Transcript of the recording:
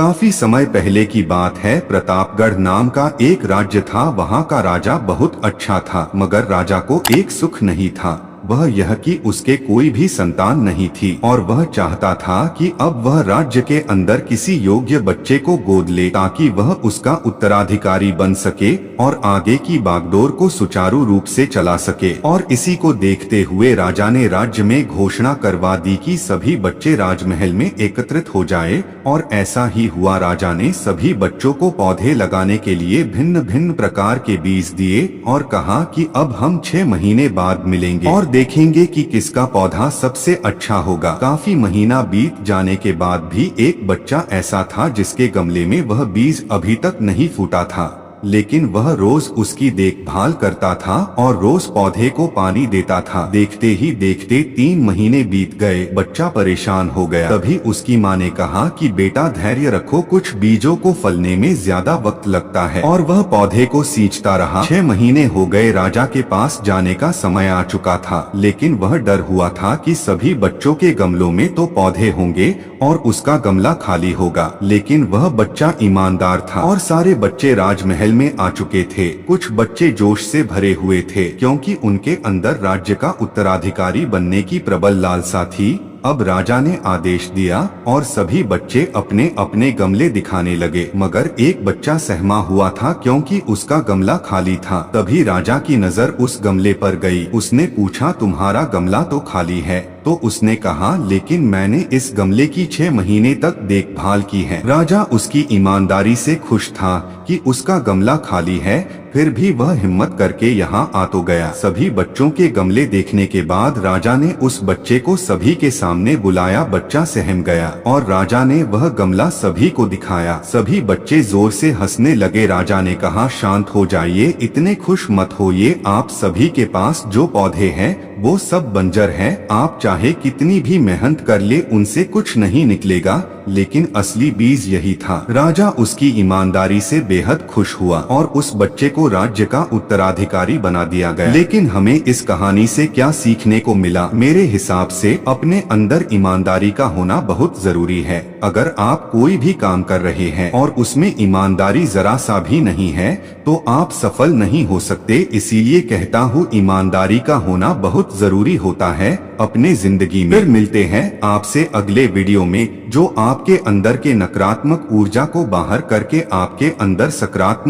काफी समय पहले की बात है। प्रतापगढ़ नाम का एक राज्य था। वहाँ का राजा बहुत अच्छा था, मगर राजा को एक सुख नहीं था, वह यह कि उसके कोई भी संतान नहीं थी और वह चाहता था कि अब वह राज्य के अंदर किसी योग्य बच्चे को गोद ले ताकि वह उसका उत्तराधिकारी बन सके और आगे की बागडोर को सुचारू रूप से चला सके। और इसी को देखते हुए राजा ने राज्य में घोषणा करवा दी कि सभी बच्चे राजमहल में एकत्रित हो जाए। और ऐसा ही हुआ। राजा ने सभी बच्चों को पौधे लगाने के लिए भिन्न भिन्न प्रकार के बीज दिए और कहा कि अब हम 6 महीने बाद मिलेंगे और देखेंगे कि किसका पौधा सबसे अच्छा होगा। काफी महीना बीत जाने के बाद भी एक बच्चा ऐसा था जिसके गमले में वह बीज अभी तक नहीं फूटा था, लेकिन वह रोज उसकी देखभाल करता था और रोज पौधे को पानी देता था। देखते ही देखते 3 महीने बीत गए। बच्चा परेशान हो गया। तभी उसकी माँ ने कहा कि बेटा धैर्य रखो, कुछ बीजों को फलने में ज्यादा वक्त लगता है। और वह पौधे को सींचता रहा। 6 महीने हो गए। राजा के पास जाने का समय आ चुका था, लेकिन वह डर हुआ था कि सभी बच्चों के गमलों में तो पौधे होंगे और उसका गमला खाली होगा। लेकिन वह बच्चा ईमानदार था और सारे बच्चे राजमहल में आ चुके थे। कुछ बच्चे जोश से भरे हुए थे क्योंकि उनके अंदर राज्य का उत्तराधिकारी बनने की प्रबल लालसा थी। अब राजा ने आदेश दिया और सभी बच्चे अपने अपने गमले दिखाने लगे, मगर एक बच्चा सहमा हुआ था क्योंकि उसका गमला खाली था। तभी राजा की नजर उस गमले पर गई। उसने पूछा, तुम्हारा गमला तो खाली है? तो उसने कहा, लेकिन मैंने इस गमले की 6 महीने तक देखभाल की है। राजा उसकी ईमानदारी से खुश था कि उसका गमला खाली है, फिर भी वह हिम्मत करके यहाँ आ तो गया। सभी बच्चों के गमले देखने के बाद राजा ने उस बच्चे को सभी के सामने बुलाया। बच्चा सहम गया और राजा ने वह गमला सभी को दिखाया। सभी बच्चे जोर से हंसने लगे। राजा ने कहा, शांत हो जाइए, इतने खुश मत होइए। आप सभी के पास जो पौधे हैं वो सब बंजर हैं। आप चाहे कितनी भी मेहनत कर ले, उनसे कुछ नहीं निकलेगा, लेकिन असली बीज यही था। राजा उसकी ईमानदारी से बेहद खुश हुआ और उस बच्चे को राज्य का उत्तराधिकारी बना दिया गया। लेकिन हमें इस कहानी से क्या सीखने को मिला? मेरे हिसाब से अपने अंदर ईमानदारी का होना बहुत जरूरी है। अगर आप कोई भी काम कर रहे हैं और उसमें ईमानदारी जरा सा भी नहीं है तो आप सफल नहीं हो सकते। इसीलिए कहता हूँ, ईमानदारी का होना बहुत जरूरी होता है अपने जिंदगी में। फिर मिलते हैं आपसे अगले वीडियो में, जो आपके अंदर के नकारात्मक ऊर्जा को बाहर करके आपके अंदर सकारात्मक